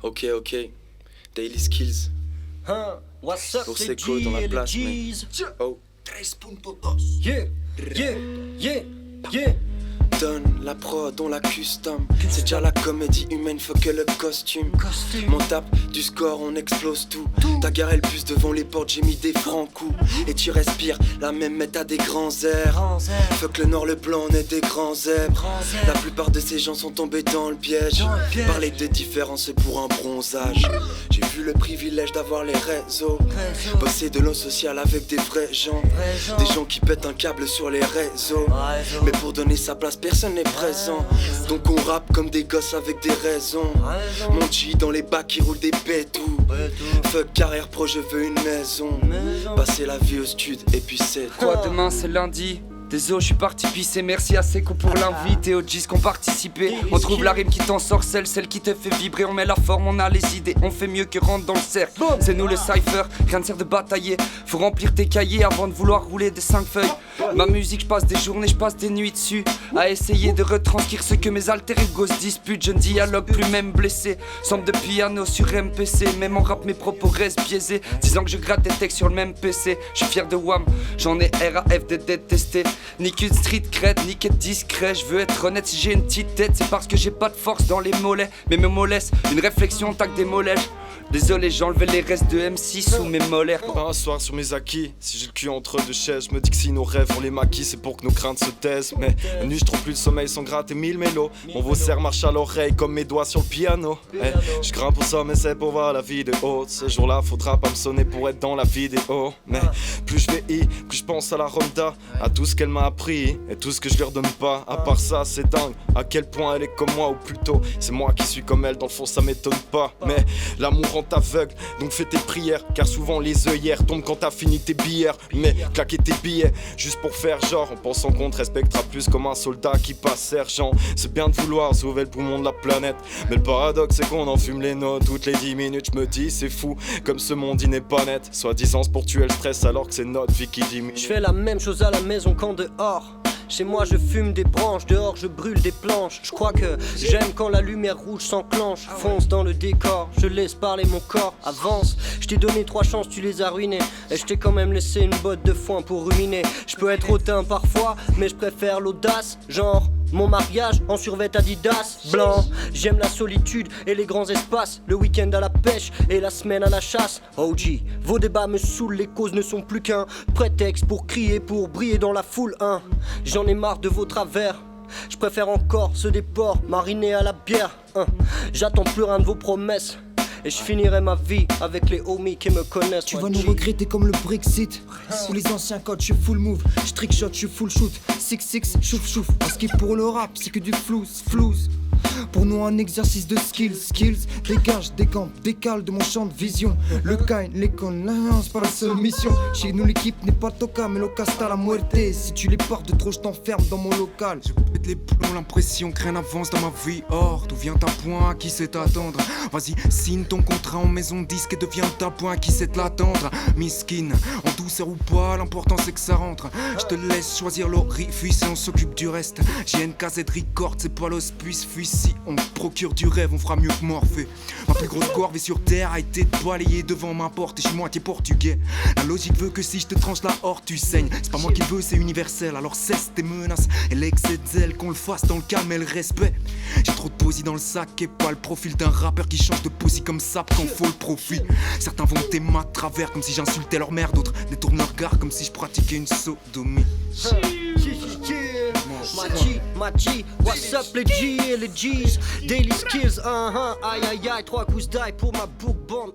Ok, Daily Skills. Hein, what's up Pour les Seco G dans la et les place, G's. Oh. 13.2. Yeah. Donne la prod, on la custom. C'est déjà la comédie humaine, faut que le costume. Mon tape du score, on explose tout. T'as garé le bus devant les portes, j'ai mis des francs coups. Et tu respires la même méta des grands airs. Fuck le noir, le blanc, on est des grands zèbres. La plupart de ces gens sont tombés dans le piège. Parler de différence pour un bronzage. J'ai vu le privilège d'avoir les réseaux. Bosser de l'eau sociale avec des vrais gens. Des gens qui pètent un câble sur les réseaux. Mais pour donner sa place, personne n'est présent. Donc on rappe comme des gosses avec des raisons. Mon G dans les bacs qui roulent des pétous. Fuck carrière pro, je veux une maison. Passer la vie au stud et puis c'est quoi demain c'est lundi. Désolé, je suis parti pisser, merci à Seco pour l'invite et aux G's qui ont participé. On trouve la rime qui t'ensorcelle, celle qui te fait vibrer. On met la forme, on a les idées, on fait mieux que rentrer dans le cercle. C'est nous le cypher, rien ne sert de batailler. Faut remplir tes cahiers avant de vouloir rouler des 5 feuilles. Ma musique, je passe des journées, je passe des nuits dessus à essayer de retranscrire ce que mes alter ego se disputent. Je ne dialogue plus, même blessé. Sample de piano sur MPC, même en rap mes propos restent biaisés. Disant que je gratte des textes sur le même PC. Je suis fier de WAM, j'en ai RAF de détester. Ni qu'une street crête, ni qu'être discret. Je veux être honnête, si j'ai une petite tête, c'est parce que j'ai pas de force dans les mollets. Mais mes mots laissent une réflexion, tac des mollets. Désolé, j'ai enlevé les restes de M6 sous mes molaires. Pas un soir sur mes acquis, si j'ai le cul entre deux chaises. Je me dis que si nos rêves on les maquis, c'est pour que nos craintes se taisent. Mais la nuit je trouve plus le sommeil sans gratter 1000 mélos. Mon vaussaire marche à l'oreille comme mes doigts sur le piano. Je grimpe au sommet c'est pour voir la vie de haut. Ce jour-là faudra pas me sonner pour être dans la vidéo. Mais plus je vieillis, plus je pense à la Ronda, à tout ce qu'elle m'a appris et tout ce que je lui redonne pas. À part ça c'est dingue, à quel point elle est comme moi, ou plutôt c'est moi qui suis comme elle. Dans le fond ça m'étonne pas. Mais l'amour rend aveugle, donc fais tes prières, car souvent les œillères tombent quand t'as fini tes billets. Mais claquer tes billets juste pour faire genre, en pensant qu'on te respectera plus comme un soldat qui passe sergent. C'est bien de vouloir sauver le poumon de la planète, mais le paradoxe c'est qu'on en fume les notes toutes les 10 minutes. Je me dis c'est fou, comme ce monde il n'est pas net. Soi-disant c'est pour tuer le stress alors que c'est notre vie qui diminue. Je fais la même chose à la maison qu'en dehors. Chez moi je fume des branches, dehors je brûle des planches. Je crois que j'aime quand la lumière rouge s'enclenche. Fonce dans le décor, je laisse parler mon corps. Avance, je t'ai donné 3 chances, tu les as ruinées. Et je t'ai quand même laissé une botte de foin pour ruminer. Je peux être hautain parfois, mais je préfère l'audace. Genre mon mariage en survêt Adidas blanc. J'aime la solitude et les grands espaces. Le week-end à la pêche et la semaine à la chasse. OG, vos débats me saoulent, les causes ne sont plus qu'un prétexte pour crier, pour briller dans la foule. J'en ai marre de vos travers. Je préfère encore ceux des porcs marinés à la bière. J'attends plus rien de vos promesses. Et je finirai ma vie avec les homies qui me connaissent. Tu vas nous regretter comme le Brexit. Ou les anciens codes, je suis full move. Je trick shot, je suis full shoot. 6-6, chouf chouf. Ce qui est pour le rap, c'est que du flouze. Pour nous un exercice de skills. Dégage, décampe, décale de mon champ de vision. Le Kain, l'école, c'est pas la seule mission. Chez nous l'équipe n'est pas toca, mais loca hasta la muerte. Si tu les portes de trop, je t'enferme dans mon local. Je pète les plombs, l'impression que rien n'avance dans ma vie. Or, d'où vient ta point, à qui sait t'attendre? Vas-y, signe ton contrat en maison disque et deviens ta point, qui sait te l'attendre? Miskine, en douceur ou pas, l'important c'est que ça rentre. Je te laisse choisir l'orifice et on s'occupe du reste. JNKZ Record, c'est pas l'hospice, fuis. Si on procure du rêve, on fera mieux que Morphée. Ma plus grosse corvée sur terre a été de balayer devant ma porte. Et je suis moitié portugais. La logique veut que si je te tranche la horte, tu saignes. C'est pas moi qui le veux, c'est universel. Alors cesse tes menaces et l'excès de zèle, qu'on le fasse dans le calme et le respect. J'ai trop de poésie dans le sac et pas le profil d'un rappeur qui change de poésie comme ça quand faut le profit. Certains vont t'aimer à travers comme si j'insultais leur mère. D'autres détournent leur regard comme si je pratiquais une sodomie. Machi, what's up les G et les G's. Daily Skills, aïe aïe aïe, 3 coups d'ail pour ma book band,